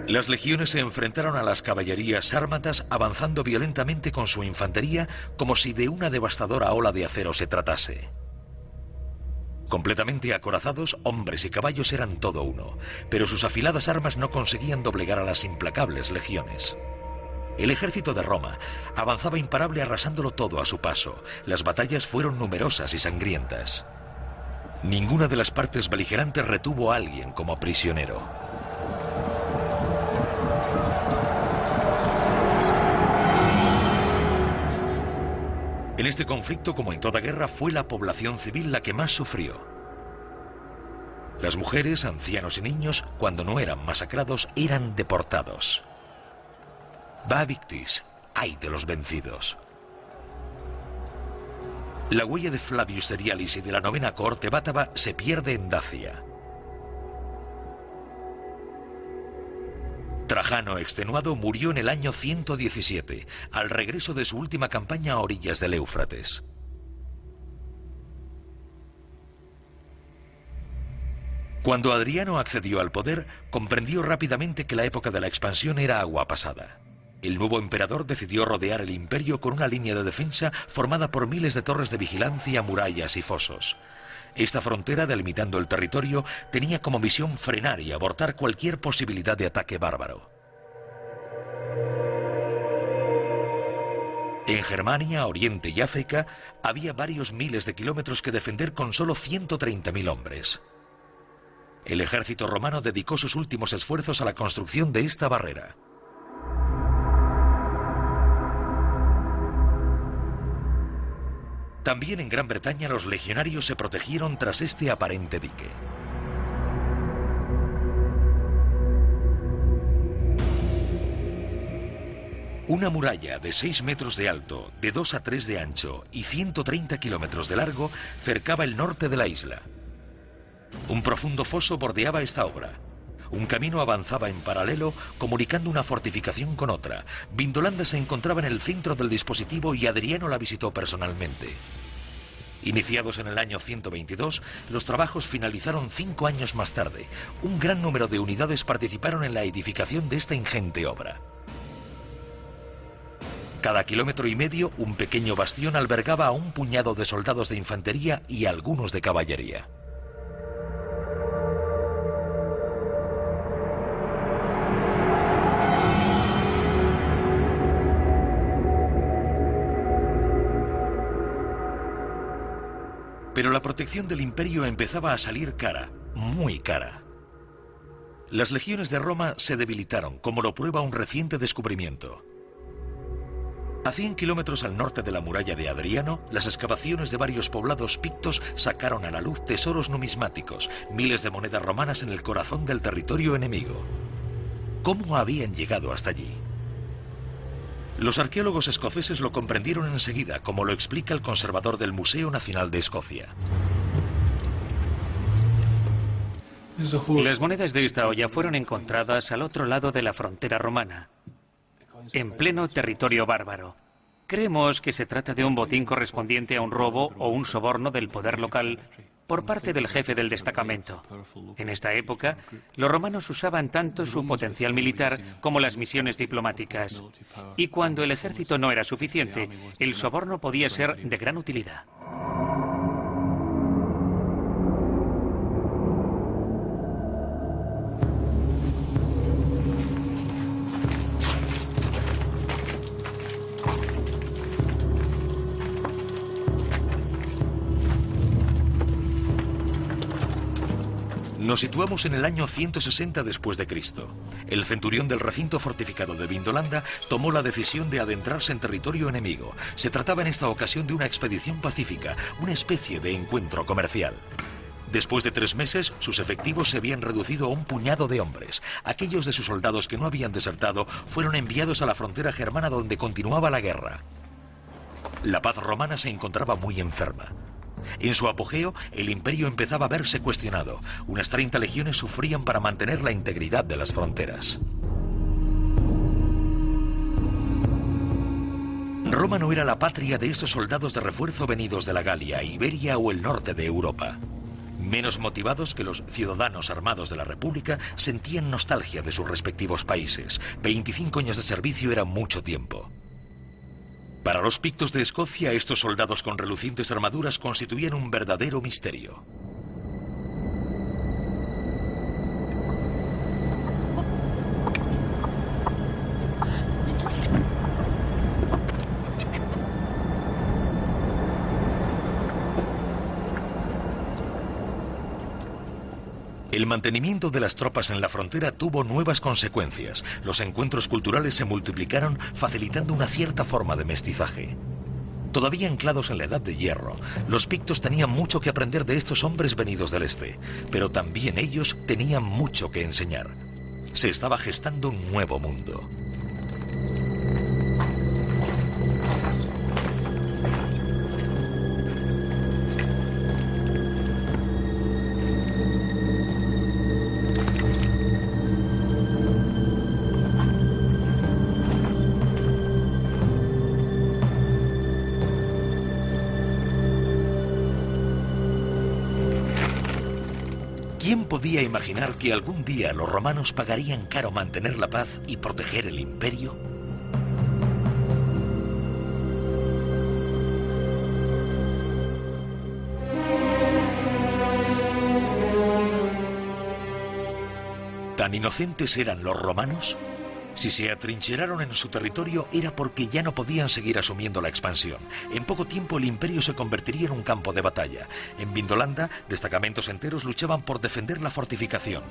S2: Las legiones se enfrentaron a las caballerías sármatas avanzando violentamente con su infantería como si de una devastadora ola de acero se tratase. Completamente acorazados, hombres y caballos eran todo uno, pero sus afiladas armas no conseguían doblegar a las implacables legiones. El ejército de Roma avanzaba imparable arrasándolo todo a su paso. Las batallas fueron numerosas y sangrientas. Ninguna de las partes beligerantes retuvo a alguien como prisionero. En este conflicto, como en toda guerra, fue la población civil la que más sufrió. Las mujeres, ancianos y niños, cuando no eran masacrados, eran deportados. Va victis, ay de los vencidos. La huella de Flavius Cerialis y de la novena cohorte bátava se pierde en Dacia. Trajano, extenuado, murió en el año 117, al regreso de su última campaña a orillas del Éufrates. Cuando Adriano accedió al poder, comprendió rápidamente que la época de la expansión era agua pasada. El nuevo emperador decidió rodear el imperio con una línea de defensa formada por miles de torres de vigilancia, murallas y fosos. Esta frontera, delimitando el territorio, tenía como misión frenar y abortar cualquier posibilidad de ataque bárbaro. En Germania, Oriente y África había varios miles de kilómetros que defender con solo 130.000 hombres. El ejército romano dedicó sus últimos esfuerzos a la construcción de esta barrera. También en Gran Bretaña los legionarios se protegieron tras este aparente dique. Una muralla de 6 metros de alto, de 2 a 3 de ancho y 130 kilómetros de largo cercaba el norte de la isla. Un profundo foso bordeaba esta obra. Un camino avanzaba en paralelo, comunicando una fortificación con otra. Vindolanda se encontraba en el centro del dispositivo y Adriano la visitó personalmente. Iniciados en el año 122, los trabajos finalizaron 5 años más tarde. Un gran número de unidades participaron en la edificación de esta ingente obra. Cada kilómetro y medio, un pequeño bastión albergaba a un puñado de soldados de infantería y algunos de caballería. Pero la protección del imperio empezaba a salir cara, muy cara. Las legiones de Roma se debilitaron, como lo prueba un reciente descubrimiento. A 100 kilómetros al norte de la muralla de Adriano, las excavaciones de varios poblados pictos sacaron a la luz tesoros numismáticos, miles de monedas romanas en el corazón del territorio enemigo. ¿Cómo habían llegado hasta allí? Los arqueólogos escoceses lo comprendieron enseguida, como lo explica el conservador del Museo Nacional de Escocia.
S3: Las monedas de esta olla fueron encontradas al otro lado de la frontera romana, en pleno territorio bárbaro. Creemos que se trata de un botín correspondiente a un robo o un soborno del poder local por parte del jefe del destacamento. En esta época, los romanos usaban tanto su potencial militar como las misiones diplomáticas. Y cuando el ejército no era suficiente, el soborno podía ser de gran utilidad.
S2: Nos situamos en el año 160 después de Cristo. El centurión del recinto fortificado de Vindolanda tomó la decisión de adentrarse en territorio enemigo. Se trataba en esta ocasión de una expedición pacífica, una especie de encuentro comercial. Después de 3 meses, sus efectivos se habían reducido a un puñado de hombres. Aquellos de sus soldados que no habían desertado fueron enviados a la frontera germana donde continuaba la guerra. La paz romana se encontraba muy enferma. En su apogeo, el imperio empezaba a verse cuestionado. Unas 30 legiones sufrían para mantener la integridad de las fronteras. Roma no era la patria de estos soldados de refuerzo venidos de la Galia, Iberia o el norte de Europa. Menos motivados que los ciudadanos armados de la República, sentían nostalgia de sus respectivos países. 25 años de servicio era mucho tiempo. Para los pictos de Escocia, estos soldados con relucientes armaduras constituían un verdadero misterio. El mantenimiento de las tropas en la frontera tuvo nuevas consecuencias. Los encuentros culturales se multiplicaron, facilitando una cierta forma de mestizaje. Todavía anclados en la Edad de Hierro, los pictos tenían mucho que aprender de estos hombres venidos del este, pero también ellos tenían mucho que enseñar. Se estaba gestando un nuevo mundo. ¿Quién podía imaginar que algún día los romanos pagarían caro mantener la paz y proteger el imperio? ¿Tan inocentes eran los romanos? Si se atrincheraron en su territorio era porque ya no podían seguir asumiendo la expansión. En poco tiempo el imperio se convertiría en un campo de batalla. En Vindolanda, destacamentos enteros luchaban por defender la fortificación.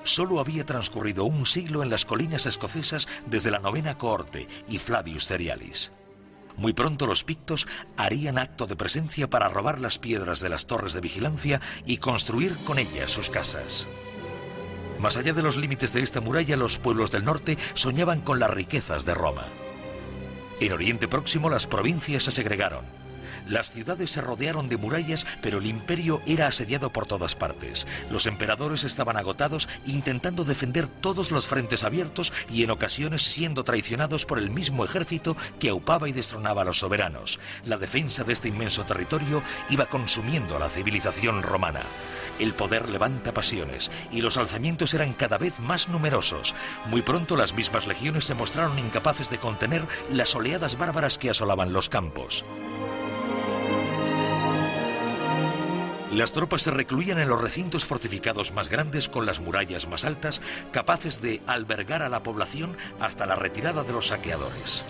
S2: Solo había transcurrido un siglo en las colinas escocesas desde la 9ª cohorte y Flavius Cerialis. Muy pronto los pictos harían acto de presencia para robar las piedras de las torres de vigilancia y construir con ellas sus casas. Más allá de los límites de esta muralla, los pueblos del norte soñaban con las riquezas de Roma. En Oriente Próximo las provincias se segregaron. Las ciudades se rodearon de murallas, pero el imperio era asediado por todas partes. Los emperadores estaban agotados, intentando defender todos los frentes abiertos y en ocasiones siendo traicionados por el mismo ejército que aupaba y destronaba a los soberanos. La defensa de este inmenso territorio iba consumiendo a la civilización romana. El poder levanta pasiones y los alzamientos eran cada vez más numerosos. Muy pronto las mismas legiones se mostraron incapaces de contener las oleadas bárbaras que asolaban los campos. Las tropas se recluían en los recintos fortificados más grandes con las murallas más altas, capaces de albergar a la población hasta la retirada de los saqueadores.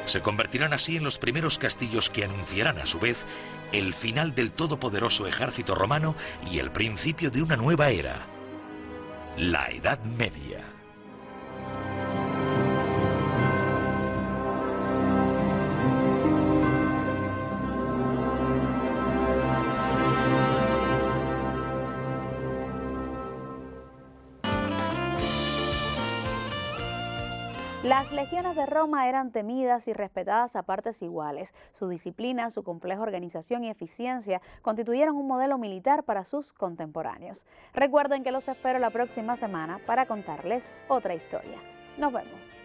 S2: Se convertirán así en los primeros castillos que anunciarán a su vez el final del todopoderoso ejército romano y el principio de una nueva era, la Edad Media.
S1: Las legiones de Roma eran temidas y respetadas a partes iguales. Su disciplina, su compleja organización y eficiencia constituyeron un modelo militar para sus contemporáneos. Recuerden que los espero la próxima semana para contarles otra historia. Nos vemos.